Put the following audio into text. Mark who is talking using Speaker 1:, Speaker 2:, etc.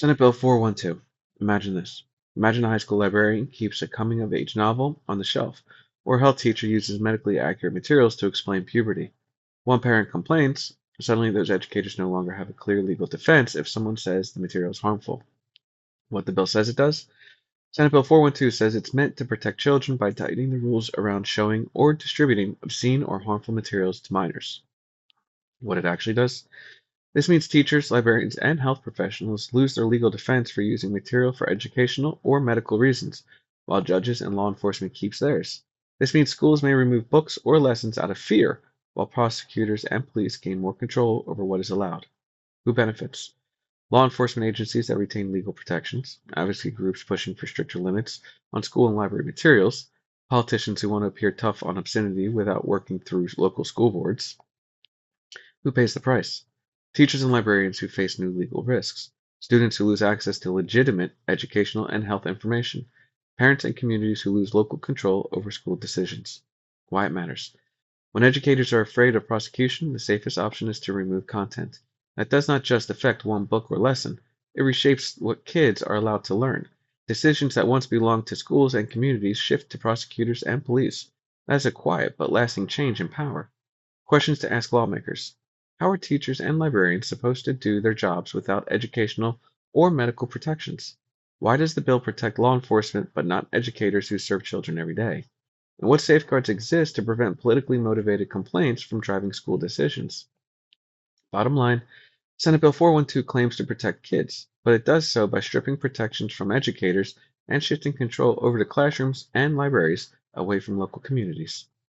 Speaker 1: Senate Bill 412. Imagine this. Imagine a high school librarian keeps a coming of age novel on the shelf, or a health teacher uses medically accurate materials to explain puberty. One parent complains, suddenly those educators no longer have a clear legal defense if someone says the material is harmful. What the bill says it does? Senate Bill 412 says it's meant to protect children by tightening the rules around showing or distributing obscene or harmful materials to minors. What it actually does? This means teachers, librarians, and health professionals lose their legal defense for using material for educational or medical reasons, while judges and law enforcement keeps theirs. This means schools may remove books or lessons out of fear, while prosecutors and police gain more control over what is allowed. Who benefits? Law enforcement agencies that retain legal protections, advocacy groups pushing for stricter limits on school and library materials, politicians who want to appear tough on obscenity without working through local school boards. Who pays the price? Teachers and librarians who face new legal risks, students who lose access to legitimate educational and health information, parents and communities who lose local control over school decisions. Why it matters. When educators are afraid of prosecution, the safest option is to remove content. That does not just affect one book or lesson, it reshapes what kids are allowed to learn. Decisions that once belonged to schools and communities shift to prosecutors and police. That is a quiet but lasting change in power. Questions to ask lawmakers. How are teachers and librarians supposed to do their jobs without educational or medical protections? Why does the bill protect law enforcement but not educators who serve children every day? And what safeguards exist to prevent politically motivated complaints from driving school decisions? Bottom line, Senate Bill 412 claims to protect kids, but it does so by stripping protections from educators and shifting control over to classrooms and libraries away from local communities.